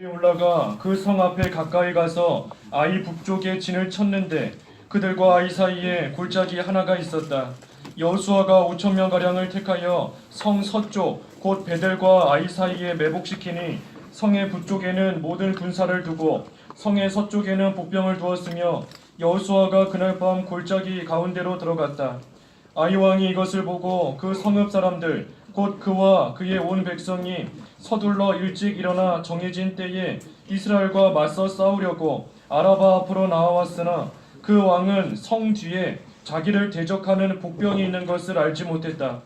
올라가 그 성 앞에 가까이 가서 아이 북쪽에 진을 쳤는데 그들과 아이 사이에 골짜기 하나가 있었다. 여호수아가 5천 명 가량을 택하여 성 서쪽 곧 베델과 아이 사이에 매복시키니 성의 북쪽에는 모든 군사를 두고 성의 서쪽에는 복병을 두었으며 여호수아가 그날 밤 골짜기 가운데로 들어갔다. 아이 왕이 이것을 보고 그 성읍 사람들 곧 그와 그의 온 백성이 서둘러 일찍 일어나 정해진 때에 이스라엘과 맞서 싸우려고 아라바 앞으로 나와왔으나 그 왕은 성 뒤에 자기를 대적하는 복병이 있는 것을 알지 못했다.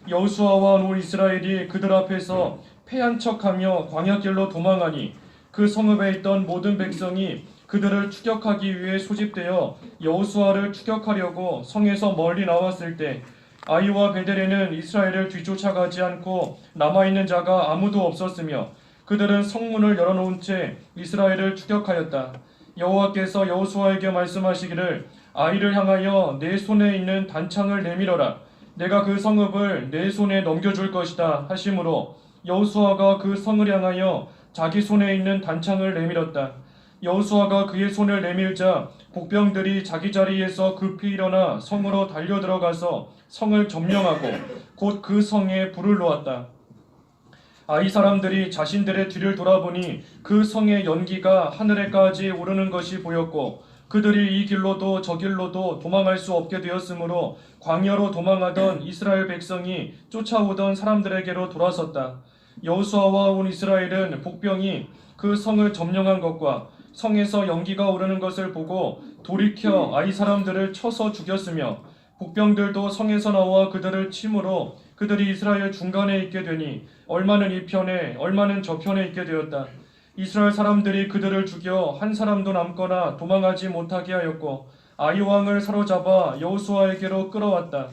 여호수아와 온 이스라엘이 그들 앞에서 패한 척하며 광야길로 도망하니 그 성읍에 있던 모든 백성이 그들을 추격하기 위해 소집되어 여호수아를 추격하려고 성에서 멀리 나왔을 때 아이와 베델에는 이스라엘을 뒤쫓아가지 않고 남아있는 자가 아무도 없었으며 그들은 성문을 열어놓은 채 이스라엘을 추격하였다. 여호와께서 여호수아에게 말씀하시기를 아이를 향하여 내 손에 있는 단창을 내밀어라. 내가 그 성읍을 내 손에 넘겨줄 것이다 하시므로 여호수아가 그 성을 향하여 자기 손에 있는 단창을 내밀었다. 여호수아가 그의 손을 내밀자 복병들이 자기 자리에서 급히 일어나 성으로 달려들어가서 성을 점령하고 곧 그 성에 불을 놓았다. 아이 사람들이 자신들의 뒤를 돌아보니 그 성의 연기가 하늘에까지 오르는 것이 보였고 그들이 이 길로도 저 길로도 도망할 수 없게 되었으므로 광야로 도망하던 이스라엘 백성이 쫓아오던 사람들에게로 돌아섰다. 여호수아와 온 이스라엘은 복병이 그 성을 점령한 것과 성에서 연기가 오르는 것을 보고 돌이켜 아이 사람들을 쳐서 죽였으며 복병들도 성에서 나와 그들을 치므로 그들이 이스라엘 중간에 있게 되니 얼마는 이 편에 얼마는 저 편에 있게 되었다. 이스라엘 사람들이 그들을 죽여 한 사람도 남거나 도망하지 못하게 하였고 아이 왕을 사로잡아 여호수아에게로 끌어왔다.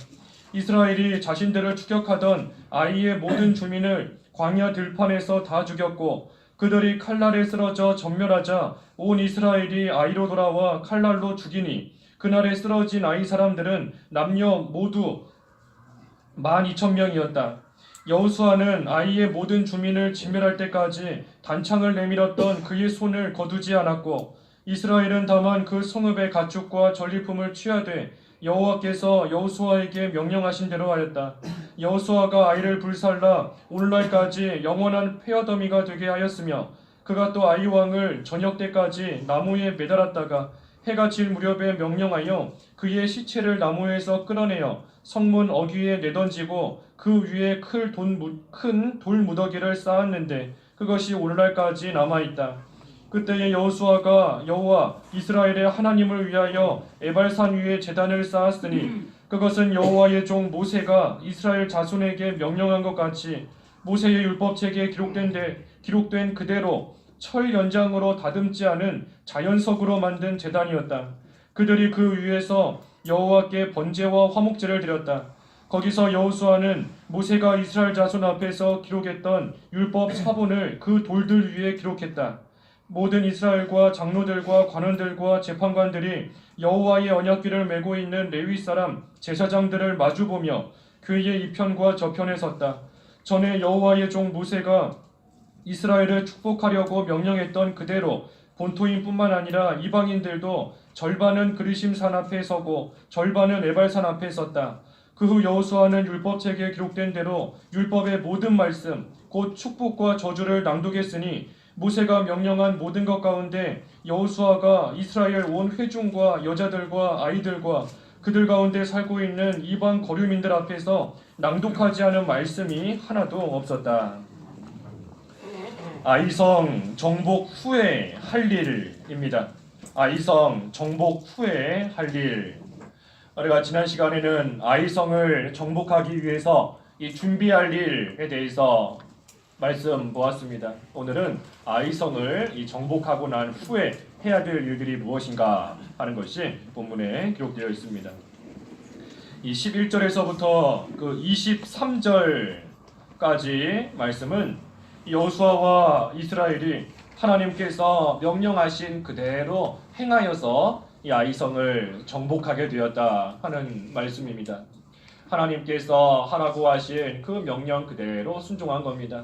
이스라엘이 자신들을 추격하던 아이의 모든 주민을 광야 들판에서 다 죽였고 그들이 칼날에 쓰러져 전멸하자 온 이스라엘이 아이로 돌아와 칼날로 죽이니 그날에 쓰러진 아이 사람들은 남녀 모두 12,000명이었다. 여호수아는 아이의 모든 주민을 진멸할 때까지 단창을 내밀었던 그의 손을 거두지 않았고 이스라엘은 다만 그 성읍의 가축과 전리품을 취하되 여호와께서 여호수아에게 명령하신 대로 하였다. 여호수아가 아이를 불살라 오늘날까지 영원한 폐허더미가 되게 하였으며 그가 또 아이 왕을 저녁 때까지 나무에 매달았다가 해가 질 무렵에 명령하여 그의 시체를 나무에서 끌어내어 성문 어귀에 내던지고 그 위에 큰 돌 무더기를 쌓았는데 그것이 오늘날까지 남아있다. 그때에 여호수아가 여호와 이스라엘의 하나님을 위하여 에발산 위에 제단을 쌓았으니 그것은 여호와의 종 모세가 이스라엘 자손에게 명령한 것 같이 모세의 율법책에 기록된 그대로 철 연장으로 다듬지 않은 자연석으로 만든 제단이었다. 그들이 그 위에서 여호와께 번제와 화목제를 드렸다. 거기서 여호수아는 모세가 이스라엘 자손 앞에서 기록했던 율법 사본을 그 돌들 위에 기록했다. 모든 이스라엘과 장로들과 관원들과 재판관들이 여호와의 언약궤를 메고 있는 레위 사람 제사장들을 마주보며 교회의 이편과 저편에 섰다. 전에 여호와의 종 모세가 이스라엘을 축복하려고 명령했던 그대로 본토인뿐만 아니라 이방인들도 절반은 그리심산 앞에 서고 절반은 에발산 앞에 섰다. 그 후 여호수아는 율법책에 기록된 대로 율법의 모든 말씀 곧 축복과 저주를 낭독했으니 모세가 명령한 모든 것 가운데 여호수아가 이스라엘 온 회중과 여자들과 아이들과 그들 가운데 살고 있는 이방 거류민들 앞에서 낭독하지 않은 말씀이 하나도 없었다. 아이성 정복 후에 할 일입니다. 아이성 정복 후에 할 일. 우리가 지난 시간에는 아이성을 정복하기 위해서 이 준비할 일에 대해서 말씀 보았습니다. 오늘은 아이성을 정복하고 난 후에 해야 될 일들이 무엇인가 하는 것이 본문에 기록되어 있습니다. 이 11절에서부터 그 23절까지 말씀은 여호수아와 이스라엘이 하나님께서 명령하신 그대로 행하여서 이 아이성을 정복하게 되었다 하는 말씀입니다. 하나님께서 하라고 하신 그 명령 그대로 순종한 겁니다.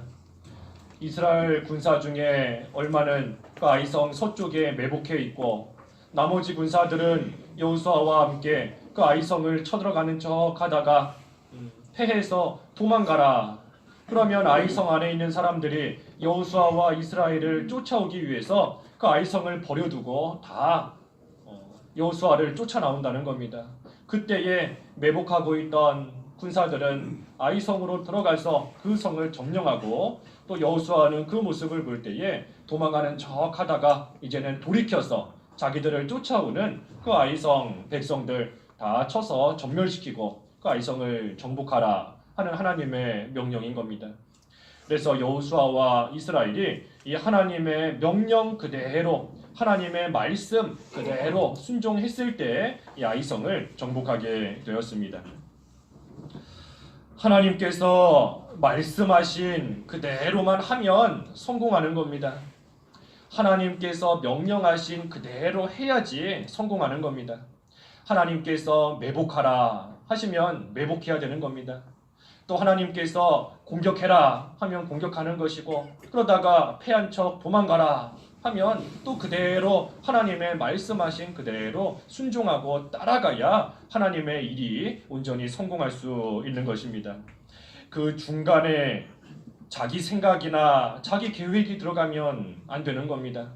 이스라엘 군사 중에 얼마는 그 아이성 서쪽에 매복해 있고 나머지 군사들은 여호수아와 함께 그 아이성을 쳐들어가는 척 하다가 패해서 도망가라. 그러면 아이성 안에 있는 사람들이 여호수아와 이스라엘을 쫓아오기 위해서 그 아이성을 버려두고 다 여호수아를 쫓아나온다는 겁니다. 그때에 매복하고 있던 군사들은 아이성으로 들어가서 그 성을 점령하고 또 여호수아는 그 모습을 볼 때에 도망가는 척 하다가 이제는 돌이켜서 자기들을 쫓아오는 그 아이성 백성들 다 쳐서 전멸시키고 그 아이성을 정복하라 하는 하나님의 명령인 겁니다. 그래서 여호수아와 이스라엘이 이 하나님의 명령 그대로 하나님의 말씀 그대로 순종했을 때 이 아이성을 정복하게 되었습니다. 하나님께서 말씀하신 그대로만 하면 성공하는 겁니다. 하나님께서 명령하신 그대로 해야지 성공하는 겁니다. 하나님께서 매복하라 하시면 매복해야 되는 겁니다. 또 하나님께서 공격해라 하면 공격하는 것이고 그러다가 패한 척 도망가라 하면 또 그대로 하나님의 말씀하신 그대로 순종하고 따라가야 하나님의 일이 온전히 성공할 수 있는 것입니다. 그 중간에 자기 생각이나 자기 계획이 들어가면 안 되는 겁니다.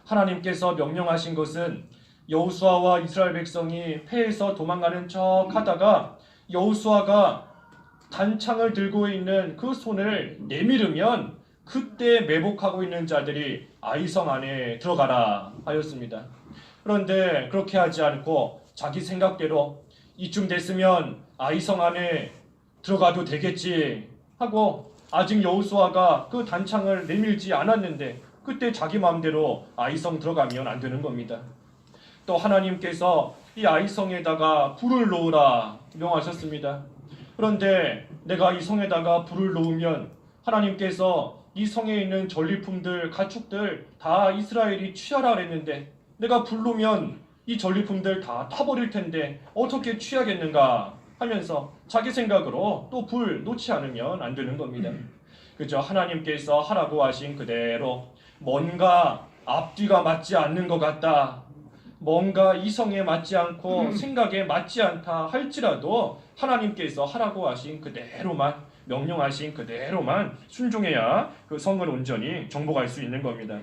하나님께서 명령하신 것은 여호수아와 이스라엘 백성이 패해서 도망가는 척 하다가 여호수아가 단창을 들고 있는 그 손을 내밀으면 그때 매복하고 있는 자들이 아이성 안에 들어가라 하였습니다. 그런데 그렇게 하지 않고 자기 생각대로 이쯤 됐으면 아이성 안에 들어가도 되겠지 하고 아직 여호수아가 그 단창을 내밀지 않았는데 그때 자기 마음대로 아이성 들어가면 안 되는 겁니다. 또 하나님께서 이 아이성에다가 불을 놓으라 명하셨습니다. 그런데 내가 이 성에다가 불을 놓으면 하나님께서 이 성에 있는 전리품들, 가축들 다 이스라엘이 취하라 그랬는데 내가 불 놓으면 이 전리품들 다 타버릴 텐데 어떻게 취하겠는가 하면서 자기 생각으로 또 불 놓지 않으면 안 되는 겁니다. 그죠? 하나님께서 하라고 하신 그대로 뭔가 앞뒤가 맞지 않는 것 같다. 뭔가 이성에 맞지 않고 생각에 맞지 않다 할지라도 하나님께서 하라고 하신 그대로만 명령하신 그대로만 순종해야 그 성을 온전히 정복할 수 있는 겁니다.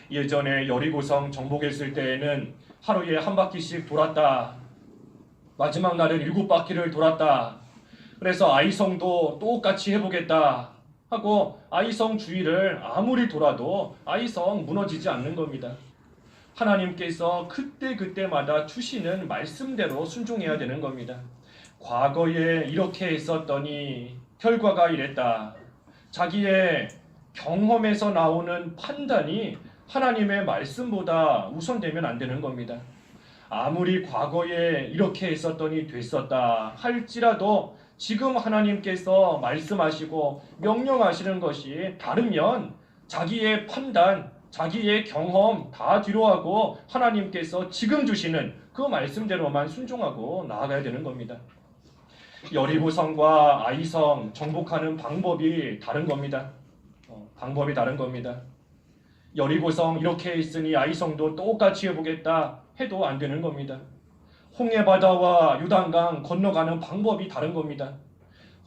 예전에 여리고성 정복했을 때에는 하루에 한 바퀴씩 돌았다. 마지막 날은 7바퀴를 돌았다. 그래서 아이성도 똑같이 해보겠다 하고 아이성 주위를 아무리 돌아도 아이성 무너지지 않는 겁니다. 하나님께서 그때그때마다 주시는 말씀대로 순종해야 되는 겁니다. 과거에 이렇게 했었더니 결과가 이랬다. 자기의 경험에서 나오는 판단이 하나님의 말씀보다 우선되면 안 되는 겁니다. 아무리 과거에 이렇게 했었더니 됐었다 할지라도 지금 하나님께서 말씀하시고 명령하시는 것이 다르면 자기의 판단, 자기의 경험 다 뒤로하고 하나님께서 지금 주시는 그 말씀대로만 순종하고 나아가야 되는 겁니다. 여리고성과 아이성 정복하는 방법이 다른 겁니다. 방법이 다른 겁니다. 여리고성 이렇게 있으니 아이성도 똑같이 해보겠다 해도 안 되는 겁니다. 홍해바다와 요단강 건너가는 방법이 다른 겁니다.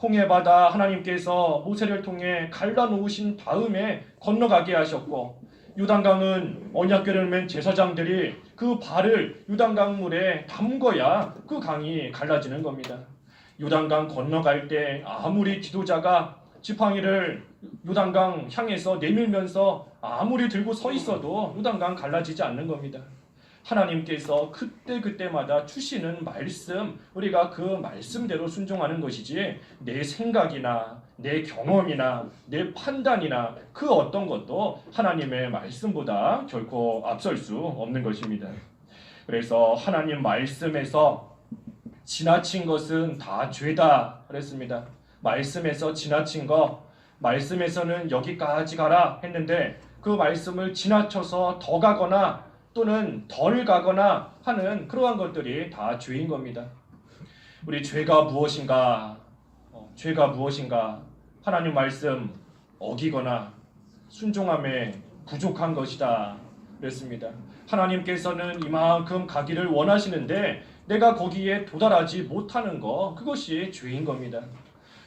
홍해바다 하나님께서 모세를 통해 갈라놓으신 다음에 건너가게 하셨고 요단강은 언약궤를 맨 제사장들이 그 발을 요단강 물에 담궈야 그 강이 갈라지는 겁니다. 요단강 건너갈 때 아무리 지도자가 지팡이를 요단강 향해서 내밀면서 아무리 들고 서 있어도 요단강 갈라지지 않는 겁니다. 하나님께서 그때그때마다 주시는 말씀, 우리가 그 말씀대로 순종하는 것이지 내 생각이나 내 경험이나 내 판단이나 그 어떤 것도 하나님의 말씀보다 결코 앞설 수 없는 것입니다. 그래서 하나님 말씀에서 지나친 것은 다 죄다 그랬습니다. 말씀에서 지나친 거, 말씀에서는 여기까지 가라 했는데 그 말씀을 지나쳐서 더 가거나 또는 덜 가거나 하는 그러한 것들이 다 죄인 겁니다. 우리 죄가 무엇인가? 죄가 무엇인가? 하나님 말씀 어기거나 순종함에 부족한 것이다 그랬습니다. 하나님께서는 이만큼 가기를 원하시는데 내가 거기에 도달하지 못하는 거, 그것이 죄인 겁니다.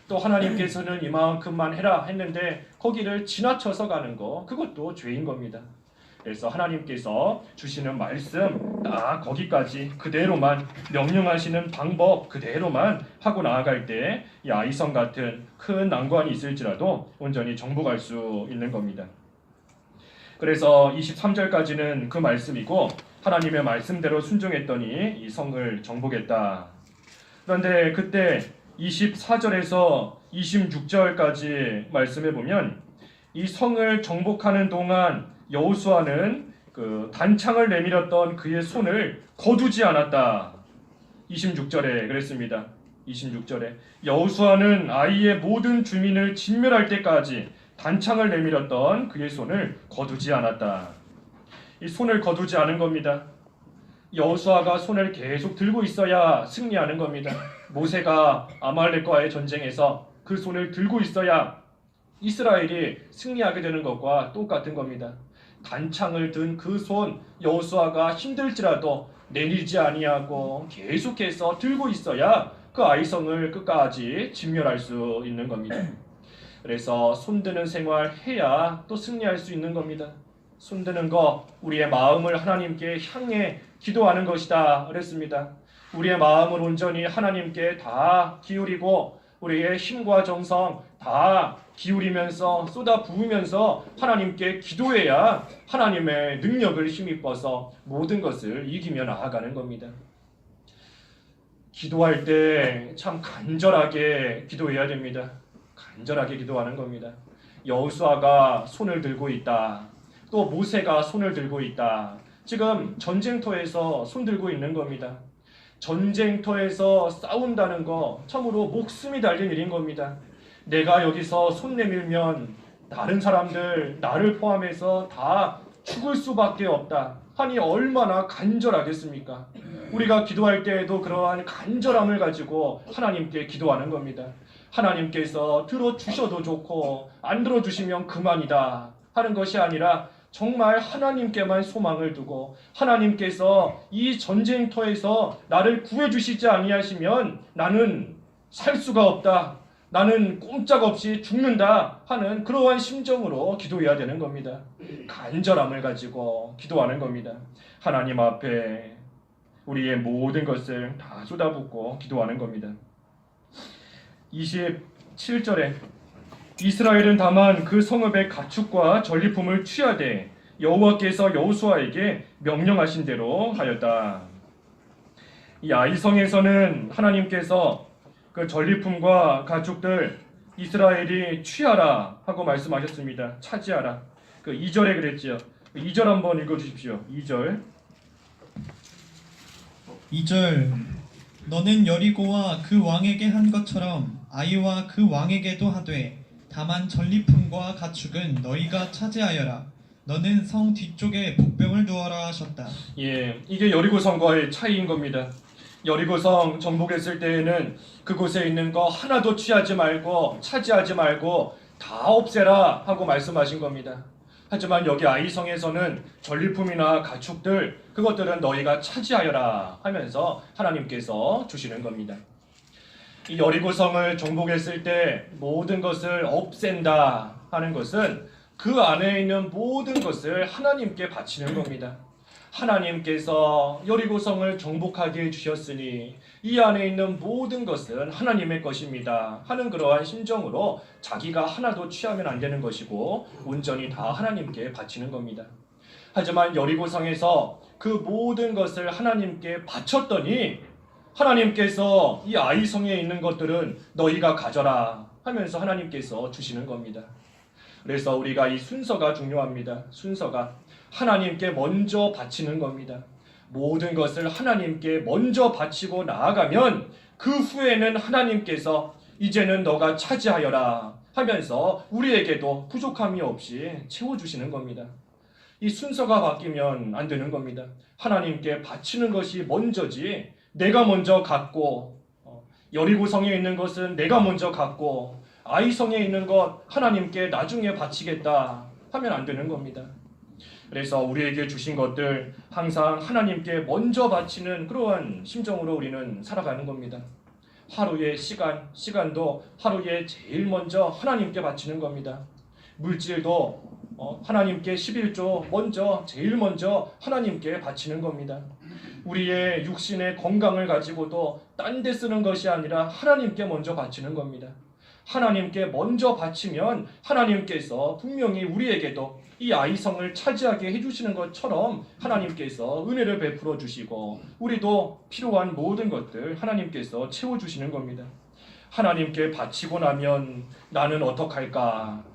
또 하나님께서는 이만큼만 해라 했는데 거기를 지나쳐서 가는 거, 그것도 죄인 겁니다. 그래서 하나님께서 주시는 말씀 딱 거기까지 그대로만, 명령하시는 방법 그대로만 하고 나아갈 때 이 아이성 같은 큰 난관이 있을지라도 온전히 정복할 수 있는 겁니다. 그래서 23절까지는 그 말씀이고, 하나님의 말씀대로 순종했더니 이 성을 정복했다. 그런데 그때 24절에서 26절까지 말씀해 보면 이 성을 정복하는 동안 여호수아는 그 단창을 내밀었던 그의 손을 거두지 않았다. 26절에 그랬습니다. 26절에 여호수아는 아이의 모든 주민을 진멸할 때까지 단창을 내밀었던 그의 손을 거두지 않았다. 이 손을 거두지 않은 겁니다. 여호수아가 손을 계속 들고 있어야 승리하는 겁니다. 모세가 아말렉과의 전쟁에서 그 손을 들고 있어야 이스라엘이 승리하게 되는 것과 똑같은 겁니다. 단창을 든 그 손, 여호수아가 힘들지라도 내리지 아니하고 계속해서 들고 있어야 그 아이성을 끝까지 진멸할 수 있는 겁니다. 그래서 손드는 생활 해야 또 승리할 수 있는 겁니다. 손드는 거, 우리의 마음을 하나님께 향해 기도하는 것이다 그랬습니다. 우리의 마음을 온전히 하나님께 다 기울이고 우리의 힘과 정성 다 기울이면서 쏟아 부으면서 하나님께 기도해야 하나님의 능력을 힘입어서 모든 것을 이기며 나아가는 겁니다. 기도할 때 참 간절하게 기도해야 됩니다. 간절하게 기도하는 겁니다. 여호수아가 손을 들고 있다. 또 모세가 손을 들고 있다. 지금 전쟁터에서 손 들고 있는 겁니다. 전쟁터에서 싸운다는 거 참으로 목숨이 달린 일인 겁니다. 내가 여기서 손 내밀면 다른 사람들, 나를 포함해서 다 죽을 수밖에 없다 하니 얼마나 간절하겠습니까? 우리가 기도할 때에도 그러한 간절함을 가지고 하나님께 기도하는 겁니다. 하나님께서 들어주셔도 좋고 안 들어주시면 그만이다 하는 것이 아니라 정말 하나님께만 소망을 두고 하나님께서 이 전쟁터에서 나를 구해주시지 아니하시면 나는 살 수가 없다, 나는 꼼짝없이 죽는다 하는 그러한 심정으로 기도해야 되는 겁니다. 간절함을 가지고 기도하는 겁니다. 하나님 앞에 우리의 모든 것을 다 쏟아붓고 기도하는 겁니다. 27절에 이스라엘은 다만 그 성읍의 가축과 전리품을 취하되 여호와께서 여호수아에게 명령하신 대로 하였다. 이 아이성에서는 하나님께서 그 전리품과 가축들 이스라엘이 취하라 하고 말씀하셨습니다. 차지하라. 그 2절에 그랬지요. 2절 한번 읽어주십시오. 2절. 2절 너는 여리고와 그 왕에게 한 것처럼 아이와 그 왕에게도 하되 다만 전리품과 가축은 너희가 차지하여라. 너는 성 뒤쪽에 복병을 두어라 하셨다. 예, 이게 여리고성과의 차이인 겁니다. 여리고성 정복했을 때에는 그곳에 있는 거 하나도 취하지 말고 차지하지 말고 다 없애라 하고 말씀하신 겁니다. 하지만 여기 아이성에서는 전리품이나 가축들 그것들은 너희가 차지하여라 하면서 하나님께서 주시는 겁니다. 이 여리고성을 정복했을 때 모든 것을 없앤다 하는 것은 그 안에 있는 모든 것을 하나님께 바치는 겁니다. 하나님께서 여리고성을 정복하게 해주셨으니 이 안에 있는 모든 것은 하나님의 것입니다 하는 그러한 심정으로 자기가 하나도 취하면 안 되는 것이고 온전히 다 하나님께 바치는 겁니다. 하지만 여리고성에서 그 모든 것을 하나님께 바쳤더니 하나님께서 이 아이성에 있는 것들은 너희가 가져라 하면서 하나님께서 주시는 겁니다. 그래서 우리가 이 순서가 중요합니다. 순서가 하나님께 먼저 바치는 겁니다. 모든 것을 하나님께 먼저 바치고 나아가면 그 후에는 하나님께서 이제는 너가 차지하여라 하면서 우리에게도 부족함이 없이 채워주시는 겁니다. 이 순서가 바뀌면 안 되는 겁니다. 하나님께 바치는 것이 먼저지 내가 먼저 갖고 여리고성에 있는 것은 내가 먼저 갖고 아이성에 있는 것 하나님께 나중에 바치겠다 하면 안 되는 겁니다. 그래서 우리에게 주신 것들 항상 하나님께 먼저 바치는 그러한 심정으로 우리는 살아가는 겁니다. 하루의 시간도 하루에 제일 먼저 하나님께 바치는 겁니다. 물질도 하나님께 11조 제일 먼저 하나님께 바치는 겁니다. 우리의 육신의 건강을 가지고도 딴 데 쓰는 것이 아니라 하나님께 먼저 바치는 겁니다. 하나님께 먼저 바치면 하나님께서 분명히 우리에게도 이 아이성을 차지하게 해주시는 것처럼 하나님께서 은혜를 베풀어 주시고 우리도 필요한 모든 것들 하나님께서 채워주시는 겁니다. 하나님께 바치고 나면 나는 어떡할까?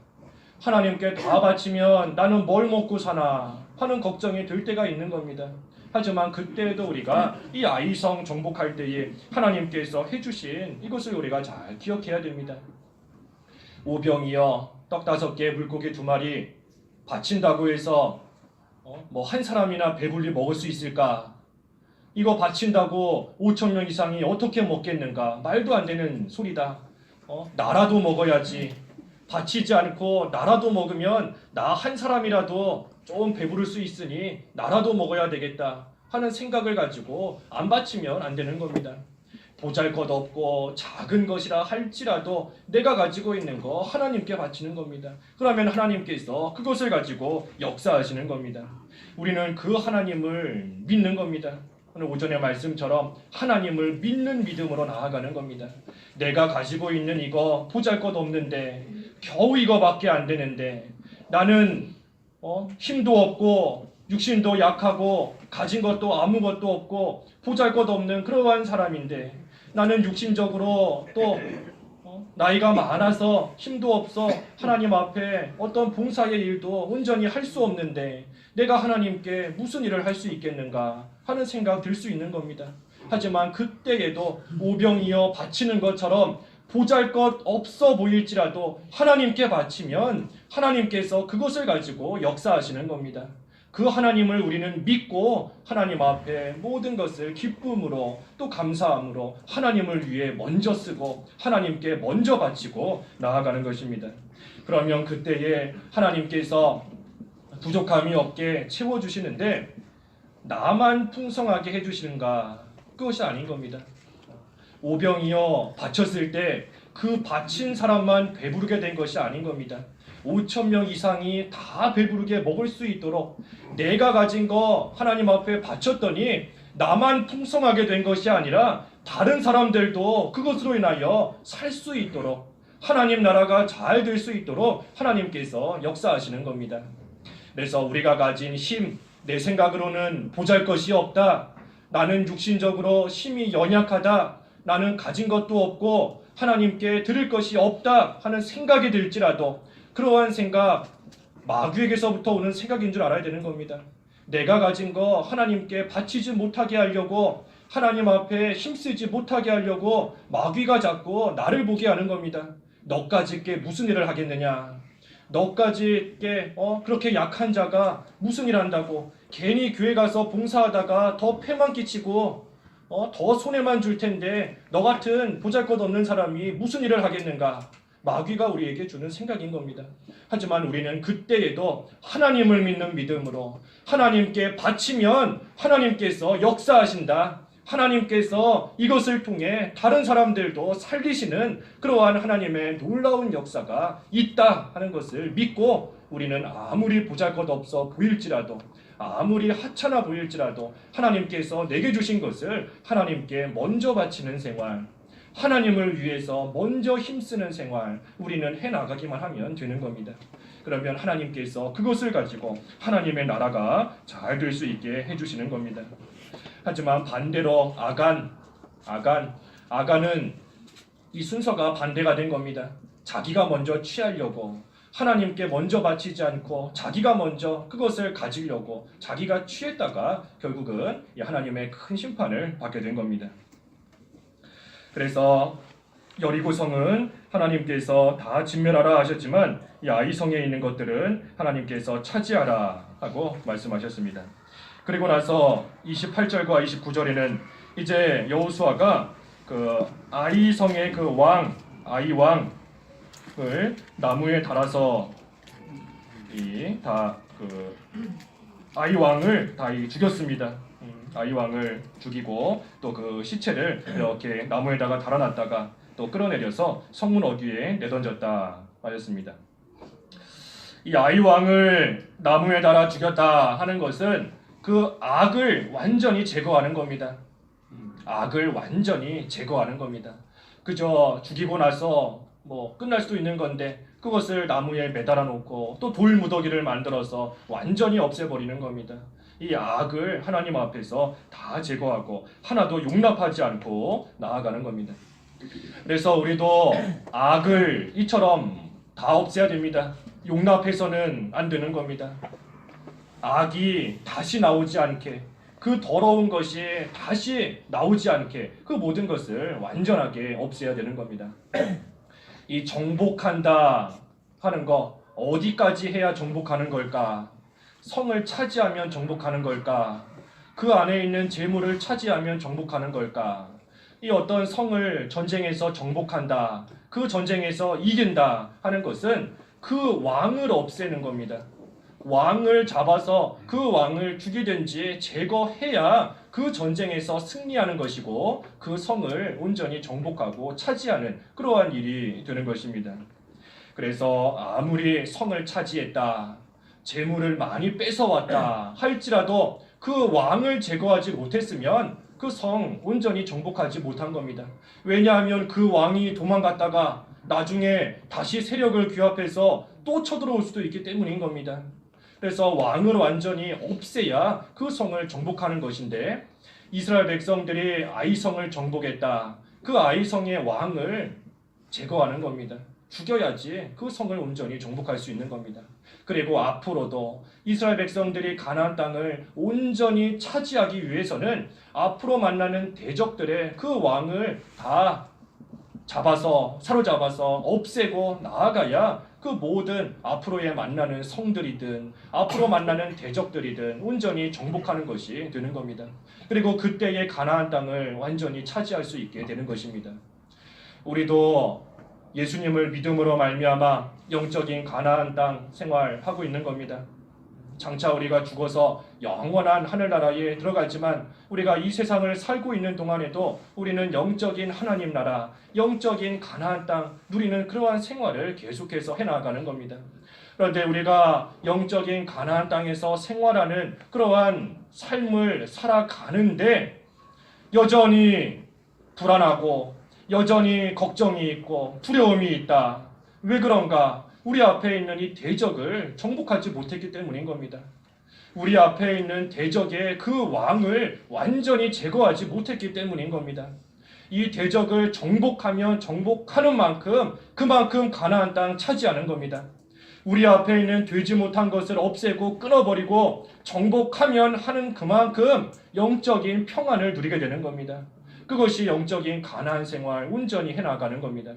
하나님께 다 바치면 나는 뭘 먹고 사나 하는 걱정이 들 때가 있는 겁니다. 하지만 그때에도 우리가 이 아이성 정복할 때에 하나님께서 해주신 이것을 우리가 잘 기억해야 됩니다. 오병이어 떡 5개 물고기 2마리 바친다고 해서 한 사람이나 배불리 먹을 수 있을까? 이거 바친다고 5,000명 이상이 어떻게 먹겠는가? 말도 안 되는 소리다. 나라도 먹어야지. 바치지 않고 나라도 먹으면 나 한 사람이라도 좀 배부를 수 있으니 나라도 먹어야 되겠다 하는 생각을 가지고 안 바치면 안 되는 겁니다. 보잘것없고 작은 것이라 할지라도 내가 가지고 있는 거 하나님께 바치는 겁니다. 그러면 하나님께서 그것을 가지고 역사하시는 겁니다. 우리는 그 하나님을 믿는 겁니다. 오늘 오전의 말씀처럼 하나님을 믿는 믿음으로 나아가는 겁니다. 내가 가지고 있는 이거 보잘것없는데 겨우 이거밖에 안 되는데 나는 힘도 없고 육신도 약하고 가진 것도 아무것도 없고 보잘것없는 그러한 사람인데 나는 육신적으로 또 나이가 많아서 힘도 없어 하나님 앞에 어떤 봉사의 일도 온전히 할 수 없는데 내가 하나님께 무슨 일을 할 수 있겠는가 하는 생각 들 수 있는 겁니다. 하지만 그때에도 오병이어 바치는 것처럼 보잘것 없어 보일지라도 하나님께 바치면 하나님께서 그것을 가지고 역사하시는 겁니다. 그 하나님을 우리는 믿고 하나님 앞에 모든 것을 기쁨으로 또 감사함으로 하나님을 위해 먼저 쓰고 하나님께 먼저 바치고 나아가는 것입니다. 그러면 그때에 하나님께서 부족함이 없게 채워주시는데 나만 풍성하게 해주시는가? 그것이 아닌 겁니다. 오병이어 바쳤을 때 그 바친 사람만 배부르게 된 것이 아닌 겁니다. 5,000명 이상이 다 배부르게 먹을 수 있도록 내가 가진 거 하나님 앞에 바쳤더니 나만 풍성하게 된 것이 아니라 다른 사람들도 그것으로 인하여 살 수 있도록 하나님 나라가 잘 될 수 있도록 하나님께서 역사하시는 겁니다. 그래서 우리가 가진 힘, 내 생각으로는 보잘것이 없다. 나는 육신적으로 힘이 연약하다. 나는 가진 것도 없고 하나님께 드릴 것이 없다 하는 생각이 들지라도 그러한 생각 마귀에게서부터 오는 생각인 줄 알아야 되는 겁니다. 내가 가진 거 하나님께 바치지 못하게 하려고 하나님 앞에 힘쓰지 못하게 하려고 마귀가 자꾸 나를 보게 하는 겁니다. 너까지 게 무슨 일을 하겠느냐? 너까지 게 그렇게 약한 자가 무슨 일 한다고 괜히 교회 가서 봉사하다가 더 폐만 끼치고 더 손해만 줄 텐데 너 같은 보잘것없는 사람이 무슨 일을 하겠는가? 마귀가 우리에게 주는 생각인 겁니다. 하지만 우리는 그때에도 하나님을 믿는 믿음으로 하나님께 바치면 하나님께서 역사하신다. 하나님께서 이것을 통해 다른 사람들도 살리시는 그러한 하나님의 놀라운 역사가 있다 하는 것을 믿고 우리는 아무리 보잘것없어 보일지라도 아무리 하찮아 보일지라도 하나님께서 내게 주신 것을 하나님께 먼저 바치는 생활, 하나님을 위해서 먼저 힘쓰는 생활 우리는 해나가기만 하면 되는 겁니다. 그러면 하나님께서 그것을 가지고 하나님의 나라가 잘 될 수 있게 해주시는 겁니다. 하지만 반대로 아간은 이 순서가 반대가 된 겁니다. 자기가 먼저 취하려고 하나님께 먼저 바치지 않고 자기가 먼저 그것을 가지려고 자기가 취했다가 결국은 하나님의 큰 심판을 받게 된 겁니다. 그래서 여리고성은 하나님께서 다 진멸하라 하셨지만 이 아이성에 있는 것들은 하나님께서 차지하라 하고 말씀하셨습니다. 그리고 나서 28절과 29절에는 이제 여호수아가 그 아이성의 그 아이 왕 나무에 달아서 아이 왕을 다 죽였습니다. 아이 왕을 죽이고 또 그 시체를 이렇게 나무에다가 달아놨다가 또 끌어내려서 성문 어귀에 내던졌다 말했습니다. 이 아이 왕을 나무에 달아 죽였다 하는 것은 그 악을 완전히 제거하는 겁니다. 악을 완전히 제거하는 겁니다. 그저 죽이고 나서 끝날 수도 있는 건데 그것을 나무에 매달아 놓고 또 돌 무더기를 만들어서 완전히 없애버리는 겁니다. 이 악을 하나님 앞에서 다 제거하고 하나도 용납하지 않고 나아가는 겁니다. 그래서 우리도 악을 이처럼 다 없애야 됩니다. 용납해서는 안 되는 겁니다. 악이 다시 나오지 않게, 그 더러운 것이 다시 나오지 않게 그 모든 것을 완전하게 없애야 되는 겁니다. 이 정복한다 하는 거 어디까지 해야 정복하는 걸까? 성을 차지하면 정복하는 걸까? 그 안에 있는 재물을 차지하면 정복하는 걸까? 이 어떤 성을 전쟁에서 정복한다, 그 전쟁에서 이긴다 하는 것은 그 왕을 없애는 겁니다. 왕을 잡아서 그 왕을 죽이든지 제거해야 그 전쟁에서 승리하는 것이고 그 성을 온전히 정복하고 차지하는 그러한 일이 되는 것입니다. 그래서 아무리 성을 차지했다, 재물을 많이 뺏어왔다 할지라도 그 왕을 제거하지 못했으면 그 성 온전히 정복하지 못한 겁니다. 왜냐하면 그 왕이 도망갔다가 나중에 다시 세력을 규합해서 또 쳐들어올 수도 있기 때문인 겁니다. 그래서 왕을 완전히 없애야 그 성을 정복하는 것인데 이스라엘 백성들이 아이성을 정복했다. 그 아이성의 왕을 제거하는 겁니다. 죽여야지 그 성을 온전히 정복할 수 있는 겁니다. 그리고 앞으로도 이스라엘 백성들이 가나안 땅을 온전히 차지하기 위해서는 앞으로 만나는 대적들의 그 왕을 다 사로잡아서 없애고 나아가야 그 모든 앞으로에 만나는 성들이든 앞으로 만나는 대적들이든 온전히 정복하는 것이 되는 겁니다. 그리고 그때의 가나안 땅을 완전히 차지할 수 있게 되는 것입니다. 우리도 예수님을 믿음으로 말미암아 영적인 가나안 땅 생활하고 있는 겁니다. 장차 우리가 죽어서 영원한 하늘나라에 들어가지만 우리가 이 세상을 살고 있는 동안에도 우리는 영적인 하나님 나라, 영적인 가나안 땅 누리는 그러한 생활을 계속해서 해나가는 겁니다. 그런데 우리가 영적인 가나안 땅에서 생활하는 그러한 삶을 살아가는데 여전히 불안하고 여전히 걱정이 있고 두려움이 있다. 왜 그런가? 우리 앞에 있는 이 대적을 정복하지 못했기 때문인 겁니다. 우리 앞에 있는 대적의 그 왕을 완전히 제거하지 못했기 때문인 겁니다. 이 대적을 정복하면 정복하는 만큼 그만큼 가나안 땅 차지하는 겁니다. 우리 앞에 있는 되지 못한 것을 없애고 끊어버리고 정복하면 하는 그만큼 영적인 평안을 누리게 되는 겁니다. 그것이 영적인 가나안 생활 온전히 해나가는 겁니다.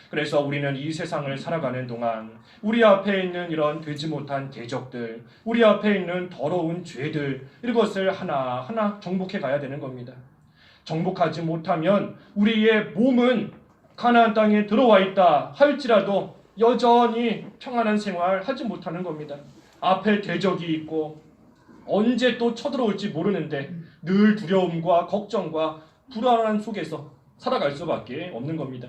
그래서 우리는 이 세상을 살아가는 동안 우리 앞에 있는 이런 되지 못한 대적들, 우리 앞에 있는 더러운 죄들, 이것을 하나하나 정복해 가야 되는 겁니다. 정복하지 못하면 우리의 몸은 가나안 땅에 들어와 있다 할지라도 여전히 평안한 생활 하지 못하는 겁니다. 앞에 대적이 있고 언제 또 쳐들어올지 모르는데 늘 두려움과 걱정과 불안한 속에서 살아갈 수밖에 없는 겁니다.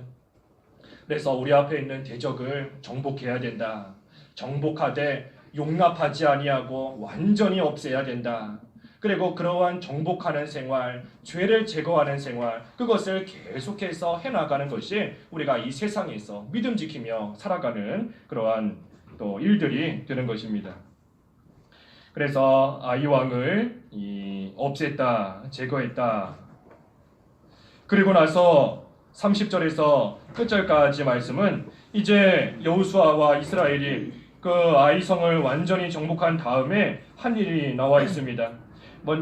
그래서 우리 앞에 있는 대적을 정복해야 된다. 정복하되 용납하지 아니하고 완전히 없애야 된다. 그리고 그러한 정복하는 생활, 죄를 제거하는 생활, 그것을 계속해서 해나가는 것이 우리가 이 세상에서 믿음 지키며 살아가는 그러한 또 일들이 되는 것입니다. 그래서 아이 왕을 없앴다, 제거했다. 그리고 나서 30절에서 끝절까지 말씀은 이제 여호수아와 이스라엘이 그 아이성을 완전히 정복한 다음에 한 일이 나와 있습니다.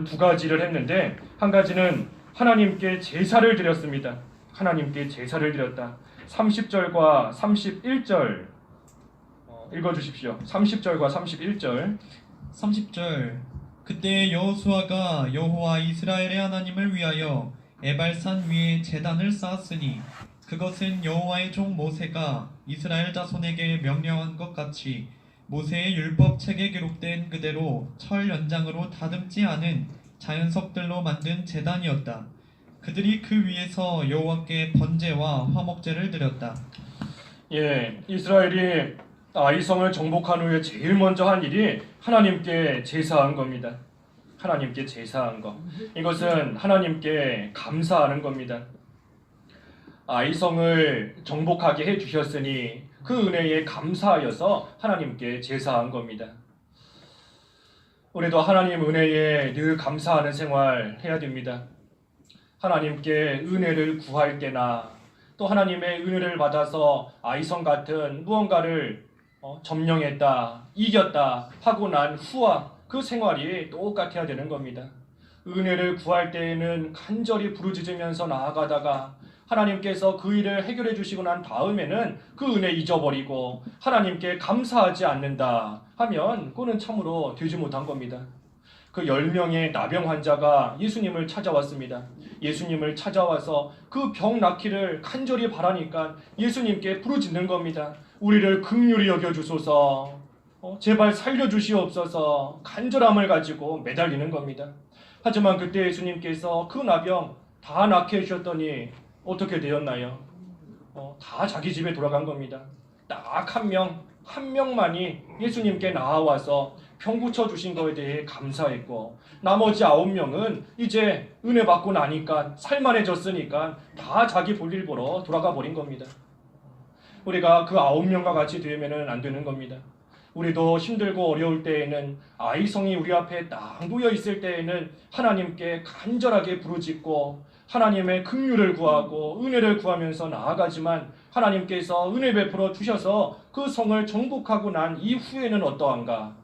두 가지를 했는데 한 가지는 하나님께 제사를 드렸습니다. 하나님께 제사를 드렸다. 30절과 31절 읽어주십시오. 30절과 31절 30절 그때 여호수아가 여호와 이스라엘의 하나님을 위하여 에발산 위에 제단을 쌓았으니 그것은 여호와의 종 모세가 이스라엘 자손에게 명령한 것 같이 모세의 율법 책에 기록된 그대로 철 연장으로 다듬지 않은 자연석들로 만든 제단이었다. 그들이 그 위에서 여호와께 번제와 화목제를 드렸다. 예, 이스라엘이 아이성을 정복한 후에 제일 먼저 한 일이 하나님께 제사한 겁니다. 하나님께 제사한 것. 이것은 하나님께 감사하는 겁니다. 아이성을 정복하게 해주셨으니 그 은혜에 감사하여서 하나님께 제사한 겁니다. 우리도 하나님 은혜에 늘 감사하는 생활 해야 됩니다. 하나님께 은혜를 구할 때나 또 하나님의 은혜를 받아서 아이성 같은 무언가를 점령했다, 이겼다 하고 난 후와 그 생활이 똑같아야 되는 겁니다. 은혜를 구할 때에는 간절히 부르짖으면서 나아가다가 하나님께서 그 일을 해결해 주시고 난 다음에는 그 은혜 잊어버리고 하나님께 감사하지 않는다 하면 그거는 참으로 되지 못한 겁니다. 그 10명의 나병 환자가 예수님을 찾아왔습니다. 예수님을 찾아와서 그 병 낫기를 간절히 바라니까 예수님께 부르짖는 겁니다. 우리를 긍휼히 여겨주소서, 제발 살려주시옵소서 간절함을 가지고 매달리는 겁니다. 하지만 그때 예수님께서 그 나병 다 낫게 해주셨더니 어떻게 되었나요? 다 자기 집에 돌아간 겁니다. 딱 한 명만이 예수님께 나와서 병 고쳐주신 것에 대해 감사했고 나머지 9명은 이제 은혜 받고 나니까 살만해졌으니까 다 자기 볼일 보러 돌아가 버린 겁니다. 우리가 그 9명과 같이 되면은 안 되는 겁니다. 우리도 힘들고 어려울 때에는 아이성이 우리 앞에 딱 놓여 있을 때에는 하나님께 간절하게 부르짖고 하나님의 긍휼을 구하고 은혜를 구하면서 나아가지만 하나님께서 은혜 베풀어 주셔서 그 성을 정복하고 난 이후에는 어떠한가?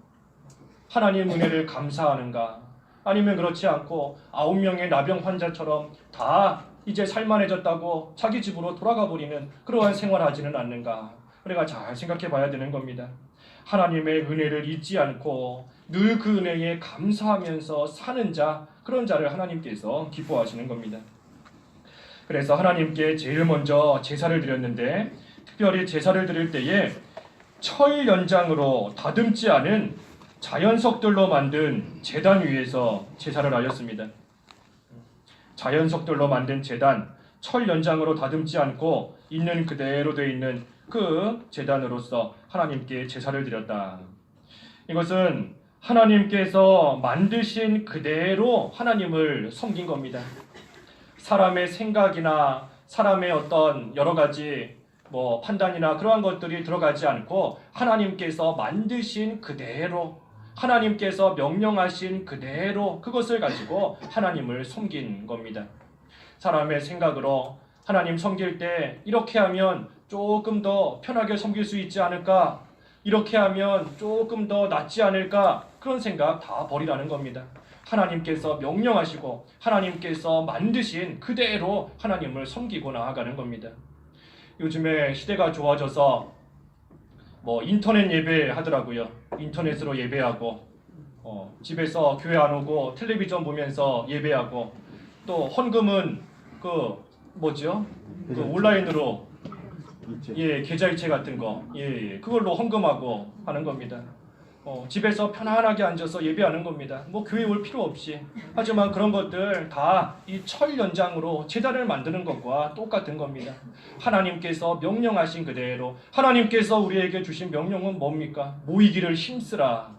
하나님 은혜를 감사하는가? 아니면 그렇지 않고 9명의 나병 환자처럼 다 이제 살만해졌다고 자기 집으로 돌아가 버리는 그러한 생활하지는 않는가? 우리가 잘 생각해 봐야 되는 겁니다. 하나님의 은혜를 잊지 않고 늘 그 은혜에 감사하면서 사는 자, 그런 자를 하나님께서 기뻐하시는 겁니다. 그래서 하나님께 제일 먼저 제사를 드렸는데 특별히 제사를 드릴 때에 철 연장으로 다듬지 않은 자연석들로 만든 제단 위에서 제사를 하였습니다. 자연석들로 만든 제단, 철 연장으로 다듬지 않고 있는 그대로 되어 있는 그 제단으로서 하나님께 제사를 드렸다. 이것은 하나님께서 만드신 그대로 하나님을 섬긴 겁니다. 사람의 생각이나 사람의 어떤 여러 가지 판단이나 그러한 것들이 들어가지 않고 하나님께서 만드신 그대로, 하나님께서 명령하신 그대로 그것을 가지고 하나님을 섬긴 겁니다. 사람의 생각으로 하나님 섬길 때 이렇게 하면 조금 더 편하게 섬길 수 있지 않을까, 이렇게 하면 조금 더 낫지 않을까, 그런 생각 다 버리라는 겁니다. 하나님께서 명령하시고 하나님께서 만드신 그대로 하나님을 섬기고 나아가는 겁니다. 요즘에 시대가 좋아져서 인터넷 예배 하더라고요. 인터넷으로 예배하고 집에서 교회 안 오고 텔레비전 보면서 예배하고 또 헌금은 그 온라인으로 계좌이체 같은 거 그걸로 헌금하고 하는 겁니다. 집에서 편안하게 앉아서 예배하는 겁니다. 교회 올 필요 없이. 하지만 그런 것들 다 이 철 연장으로 제단을 만드는 것과 똑같은 겁니다. 하나님께서 명령하신 그대로, 하나님께서 우리에게 주신 명령은 뭡니까? 모이기를 힘쓰라.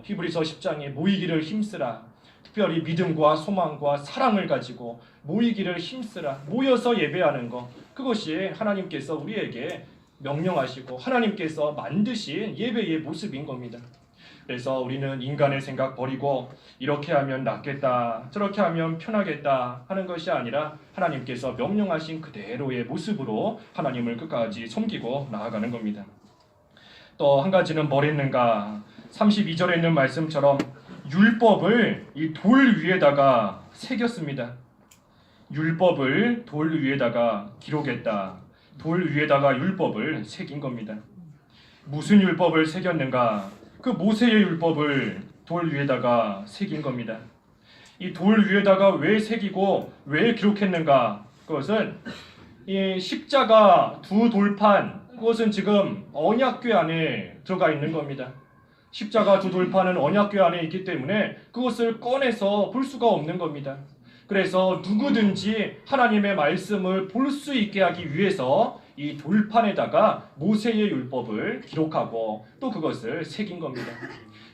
히브리서 10장에 모이기를 힘쓰라. 특별히 믿음과 소망과 사랑을 가지고 모이기를 힘쓰라. 모여서 예배하는 것, 그것이 하나님께서 우리에게 명령하시고 하나님께서 만드신 예배의 모습인 겁니다. 그래서 우리는 인간의 생각 버리고 이렇게 하면 낫겠다, 저렇게 하면 편하겠다 하는 것이 아니라 하나님께서 명령하신 그대로의 모습으로 하나님을 끝까지 섬기고 나아가는 겁니다. 또 한 가지는 뭘 했는가? 32절에 있는 말씀처럼 율법을 이 돌 위에다가 새겼습니다. 율법을 돌 위에다가 기록했다. 돌 위에다가 율법을 새긴 겁니다. 무슨 율법을 새겼는가? 그 모세의 율법을 돌 위에다가 새긴 겁니다. 이 돌 위에다가 왜 새기고 왜 기록했는가? 그것은 이 십자가 두 돌판, 그것은 지금 언약궤 안에 들어가 있는 겁니다. 십자가 두 돌판은 언약궤 안에 있기 때문에 그것을 꺼내서 볼 수가 없는 겁니다. 그래서 누구든지 하나님의 말씀을 볼 수 있게 하기 위해서 이 돌판에다가 모세의 율법을 기록하고 또 그것을 새긴 겁니다.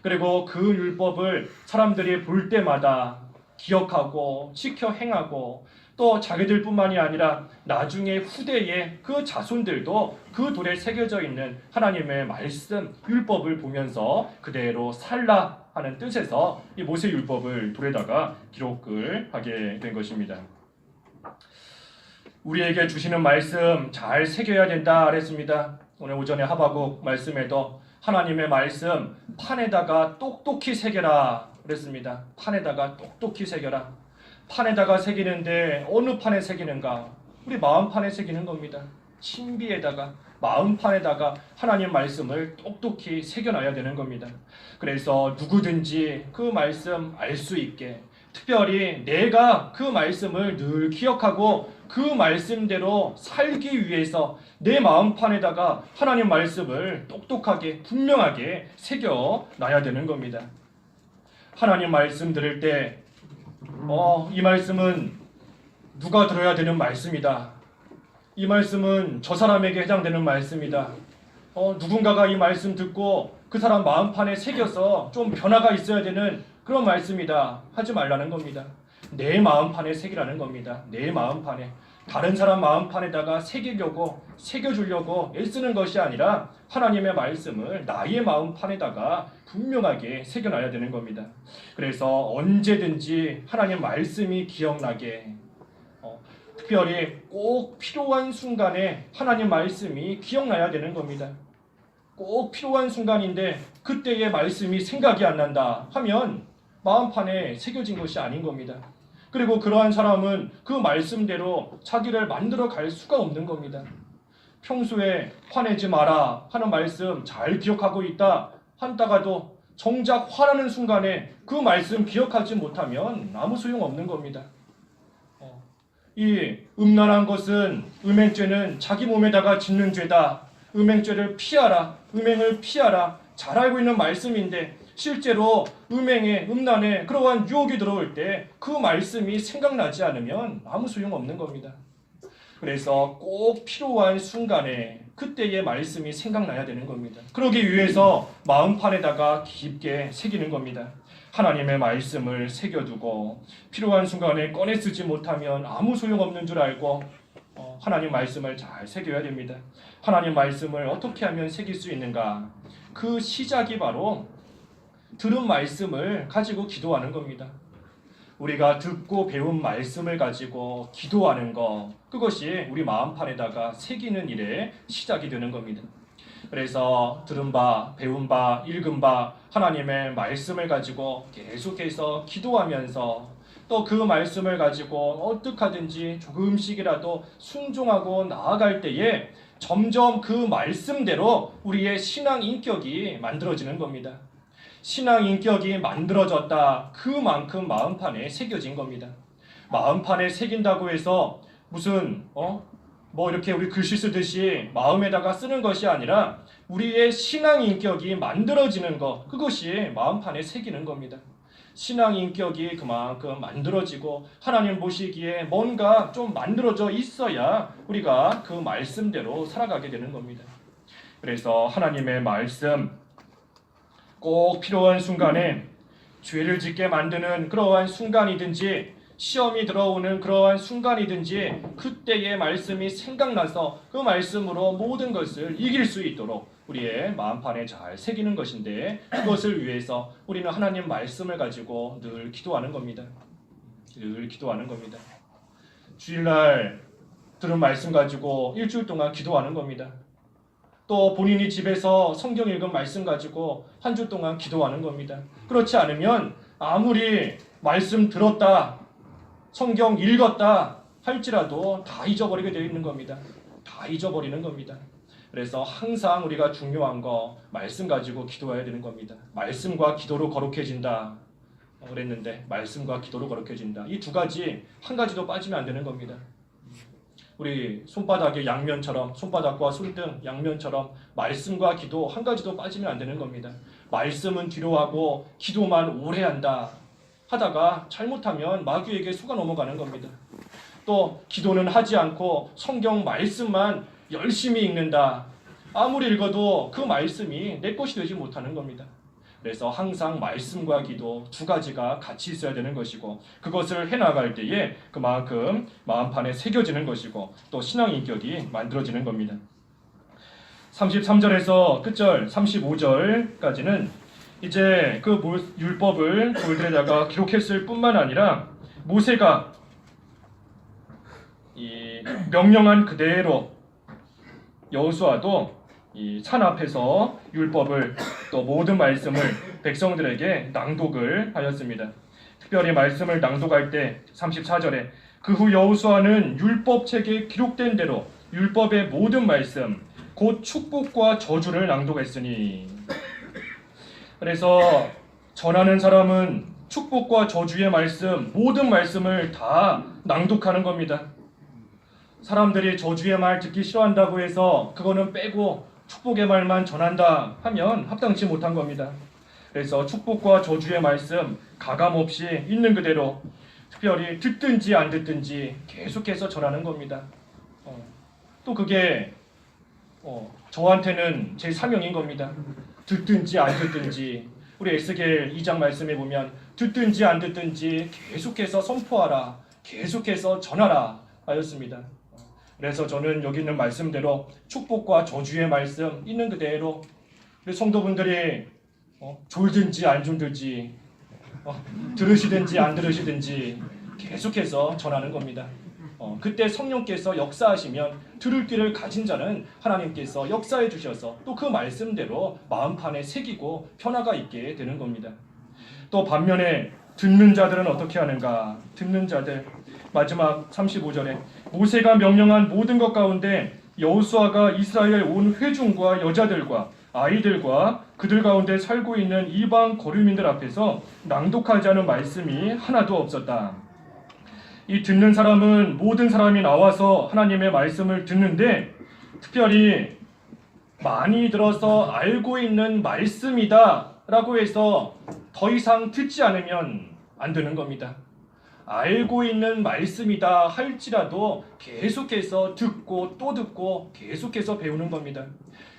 그리고 그 율법을 사람들이 볼 때마다 기억하고 지켜 행하고 또 자기들뿐만이 아니라 나중에 후대에 그 자손들도 그 돌에 새겨져 있는 하나님의 말씀, 율법을 보면서 그대로 살라 하는 뜻에서 이 모세 율법을 돌에다가 기록을 하게 된 것입니다. 우리에게 주시는 말씀 잘 새겨야 된다 그랬습니다. 오늘 오전에 하박국 말씀에도 하나님의 말씀 판에다가 똑똑히 새겨라 그랬습니다. 판에다가 똑똑히 새겨라. 판에다가 새기는데 어느 판에 새기는가? 우리 마음판에 새기는 겁니다. 신비에다가 마음판에다가 하나님 말씀을 똑똑히 새겨놔야 되는 겁니다. 그래서 누구든지 그 말씀 알 수 있게, 특별히 내가 그 말씀을 늘 기억하고 그 말씀대로 살기 위해서 내 마음판에다가 하나님 말씀을 똑똑하게 분명하게 새겨놔야 되는 겁니다. 하나님 말씀 들을 때 이 말씀은 누가 들어야 되는 말씀이다. 이 말씀은 저 사람에게 해당되는 말씀이다. 누군가가 이 말씀 듣고 그 사람 마음판에 새겨서 좀 변화가 있어야 되는 그런 말씀이다. 하지 말라는 겁니다. 내 마음판에 새기라는 겁니다. 내 마음판에. 다른 사람 마음판에다가 새겨주려고 애쓰는 것이 아니라 하나님의 말씀을 나의 마음판에다가 분명하게 새겨놔야 되는 겁니다. 그래서 언제든지 하나님 말씀이 기억나게, 특별히 꼭 필요한 순간에 하나님 말씀이 기억나야 되는 겁니다. 꼭 필요한 순간인데 그때의 말씀이 생각이 안 난다 하면 마음판에 새겨진 것이 아닌 겁니다. 그리고 그러한 사람은 그 말씀대로 자기를 만들어 갈 수가 없는 겁니다. 평소에 화내지 마라 하는 말씀 잘 기억하고 있다 한다가도 정작 화나는 순간에 그 말씀 기억하지 못하면 아무 소용없는 겁니다. 이 음란한 것은, 음행죄는 자기 몸에다가 짓는 죄다. 음행죄를 피하라. 음행을 피하라. 잘 알고 있는 말씀인데 실제로 음란에 그러한 유혹이 들어올 때 그 말씀이 생각나지 않으면 아무 소용없는 겁니다. 그래서 꼭 필요한 순간에 그때의 말씀이 생각나야 되는 겁니다. 그러기 위해서 마음판에다가 깊게 새기는 겁니다. 하나님의 말씀을 새겨두고 필요한 순간에 꺼내 쓰지 못하면 아무 소용없는 줄 알고 하나님 말씀을 잘 새겨야 됩니다. 하나님 말씀을 어떻게 하면 새길 수 있는가? 그 시작이 바로 들은 말씀을 가지고 기도하는 겁니다. 우리가 듣고 배운 말씀을 가지고 기도하는 것, 그것이 우리 마음판에다가 새기는 일의 시작이 되는 겁니다. 그래서 들은 바, 배운 바, 읽은 바 하나님의 말씀을 가지고 계속해서 기도하면서 또 그 말씀을 가지고 어떻게 하든지 조금씩이라도 순종하고 나아갈 때에 점점 그 말씀대로 우리의 신앙 인격이 만들어지는 겁니다. 신앙 인격이 만들어졌다. 그만큼 마음판에 새겨진 겁니다. 마음판에 새긴다고 해서 무슨 이렇게 우리 글씨 쓰듯이 마음에다가 쓰는 것이 아니라 우리의 신앙 인격이 만들어지는 것, 그것이 마음판에 새기는 겁니다. 신앙 인격이 그만큼 만들어지고 하나님 보시기에 뭔가 좀 만들어져 있어야 우리가 그 말씀대로 살아가게 되는 겁니다. 그래서 하나님의 말씀, 꼭 필요한 순간에 죄를 짓게 만드는 그러한 순간이든지 시험이 들어오는 그러한 순간이든지 그때의 말씀이 생각나서 그 말씀으로 모든 것을 이길 수 있도록 우리의 마음판에 잘 새기는 것인데, 그것을 위해서 우리는 하나님 말씀을 가지고 늘 기도하는 겁니다. 늘 기도하는 겁니다. 주일날 들은 말씀 가지고 일주일 동안 기도하는 겁니다. 또 본인이 집에서 성경 읽은 말씀 가지고 한 주 동안 기도하는 겁니다. 그렇지 않으면 아무리 말씀 들었다, 성경 읽었다 할지라도 다 잊어버리게 되어 있는 겁니다. 다 잊어버리는 겁니다. 그래서 항상 우리가 중요한 거 말씀 가지고 기도해야 되는 겁니다. 말씀과 기도로 거룩해진다 그랬는데 말씀과 기도로 거룩해진다. 이 두 가지 한 가지도 빠지면 안 되는 겁니다. 우리 손바닥의 양면처럼 손바닥과 손등 양면처럼 말씀과 기도 한 가지도 빠지면 안 되는 겁니다. 말씀은 뒤로 하고 기도만 오래 한다 하다가 잘못하면 마귀에게 속아 넘어가는 겁니다. 또 기도는 하지 않고 성경 말씀만 열심히 읽는다. 아무리 읽어도 그 말씀이 내 것이 되지 못하는 겁니다. 그래서 항상 말씀과 기도 두 가지가 같이 있어야 되는 것이고 그것을 해나갈 때에 그만큼 마음판에 새겨지는 것이고 또 신앙 인격이 만들어지는 겁니다. 33절에서 끝절 35절까지는 이제 그 율법을 돌들에다가 기록했을 뿐만 아니라 모세가 이 명령한 그대로 여호수아도 이 산 앞에서 율법을 또 모든 말씀을 백성들에게 낭독을 하였습니다. 특별히 말씀을 낭독할 때 34절에 그 후 여호수아는 율법책에 기록된 대로 율법의 모든 말씀 곧 축복과 저주를 낭독했으니. 그래서 전하는 사람은 축복과 저주의 말씀 모든 말씀을 다 낭독하는 겁니다. 사람들이 저주의 말 듣기 싫어한다고 해서 그거는 빼고 축복의 말만 전한다 하면 합당치 못한 겁니다. 그래서 축복과 저주의 말씀 가감없이 있는 그대로 특별히 듣든지 안 듣든지 계속해서 전하는 겁니다. 또 그게 저한테는 제 사명인 겁니다. 듣든지 안 듣든지 우리 에스겔 2장 말씀에 보면 듣든지 안 듣든지 계속해서 선포하라, 계속해서 전하라 하였습니다. 그래서 저는 여기 있는 말씀대로 축복과 저주의 말씀 있는 그대로 우리 성도분들이 졸든지 안 졸든지 들으시든지 안 들으시든지 계속해서 전하는 겁니다. 그때 성령께서 역사하시면 들을 귀를 가진 자는 하나님께서 역사해 주셔서 또 그 말씀대로 마음판에 새기고 변화가 있게 되는 겁니다. 또 반면에 듣는 자들은 어떻게 하는가? 듣는 자들 마지막 35절에 모세가 명령한 모든 것 가운데 여호수아가 이스라엘 온 회중과 여자들과 아이들과 그들 가운데 살고 있는 이방 거류민들 앞에서 낭독하지 않은 말씀이 하나도 없었다. 이 듣는 사람은 모든 사람이 나와서 하나님의 말씀을 듣는데 특별히 많이 들어서 알고 있는 말씀이다 라고 해서 더 이상 듣지 않으면 안 되는 겁니다. 알고 있는 말씀이다 할지라도 계속해서 듣고 또 듣고 계속해서 배우는 겁니다.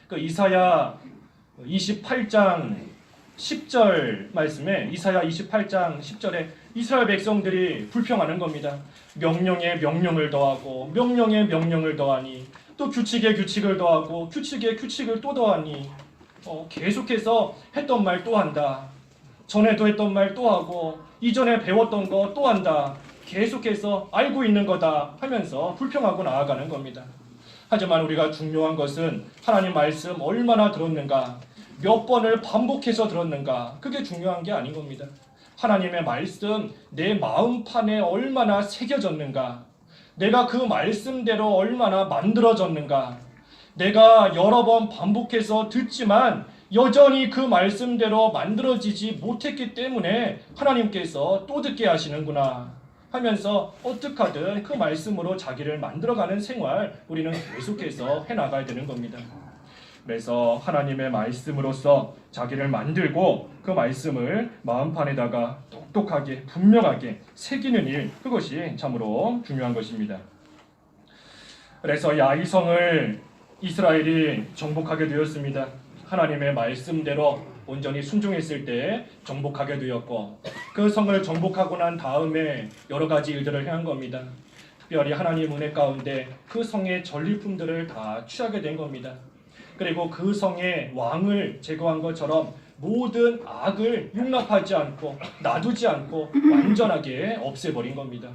그 이사야 28장 10절 말씀에 이사야 28장 10절에 이스라엘 백성들이 불평하는 겁니다. 명령에 명령을 더하고 명령에 명령을 더하니 또 규칙에 규칙을 더하고 규칙에 규칙을 또 더하니 계속해서 했던 말 또 한다. 전에도 했던 말 또 하고 이전에 배웠던 거 또 한다. 계속해서 알고 있는 거다 하면서 불평하고 나아가는 겁니다. 하지만 우리가 중요한 것은 하나님 말씀 얼마나 들었는가, 몇 번을 반복해서 들었는가, 그게 중요한 게 아닌 겁니다. 하나님의 말씀 내 마음판에 얼마나 새겨졌는가, 내가 그 말씀대로 얼마나 만들어졌는가, 내가 여러 번 반복해서 듣지만 여전히 그 말씀대로 만들어지지 못했기 때문에 하나님께서 또 듣게 하시는구나 하면서 어떻게든 그 말씀으로 자기를 만들어가는 생활 우리는 계속해서 해나가야 되는 겁니다. 그래서 하나님의 말씀으로서 자기를 만들고 그 말씀을 마음판에다가 똑똑하게 분명하게 새기는 일, 그것이 참으로 중요한 것입니다. 그래서 야이성을 이스라엘이 정복하게 되었습니다. 하나님의 말씀대로 온전히 순종했을 때 정복하게 되었고 그 성을 정복하고 난 다음에 여러 가지 일들을 행한 겁니다. 특별히 하나님 은혜 가운데 그 성의 전리품들을 다 취하게 된 겁니다. 그리고 그 성의 왕을 제거한 것처럼 모든 악을 용납하지 않고 놔두지 않고 완전하게 없애버린 겁니다.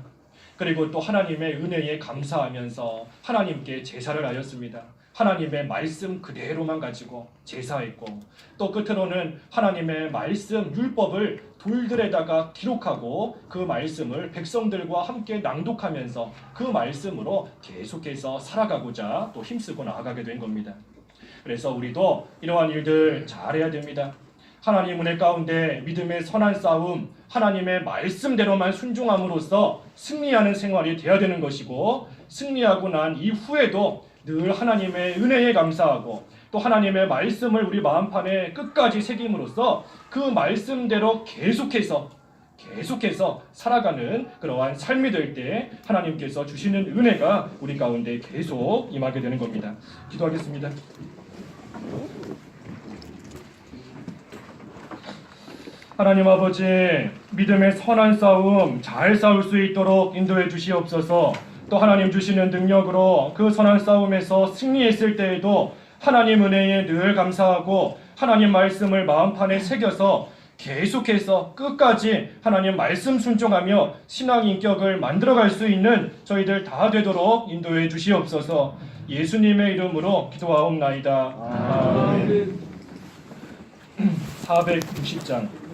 그리고 또 하나님의 은혜에 감사하면서 하나님께 제사를 하였습니다. 하나님의 말씀 그대로만 가지고 제사했고 또 끝으로는 하나님의 말씀 율법을 돌들에다가 기록하고 그 말씀을 백성들과 함께 낭독하면서 그 말씀으로 계속해서 살아가고자 또 힘쓰고 나아가게 된 겁니다. 그래서 우리도 이러한 일들 잘해야 됩니다. 하나님 은혜 가운데 믿음의 선한 싸움, 하나님의 말씀대로만 순종함으로써 승리하는 생활이 되어야 되는 것이고, 승리하고 난 이후에도 늘 하나님의 은혜에 감사하고 또 하나님의 말씀을 우리 마음판에 끝까지 새김으로써 그 말씀대로 계속해서 살아가는 그러한 삶이 될 때 하나님께서 주시는 은혜가 우리 가운데 계속 임하게 되는 겁니다. 기도하겠습니다. 하나님 아버지, 믿음의 선한 싸움 잘 싸울 수 있도록 인도해 주시옵소서. 또 하나님 주시는 능력으로 그 선한 싸움에서 승리했을 때에도 하나님 은혜에 늘 감사하고 하나님 말씀을 마음판에 새겨서 계속해서 끝까지 하나님 말씀 순종하며 신앙 인격을 만들어갈 수 있는 저희들 다 되도록 인도해 주시옵소서. 예수님의 이름으로 기도하옵나이다. 아멘. 460장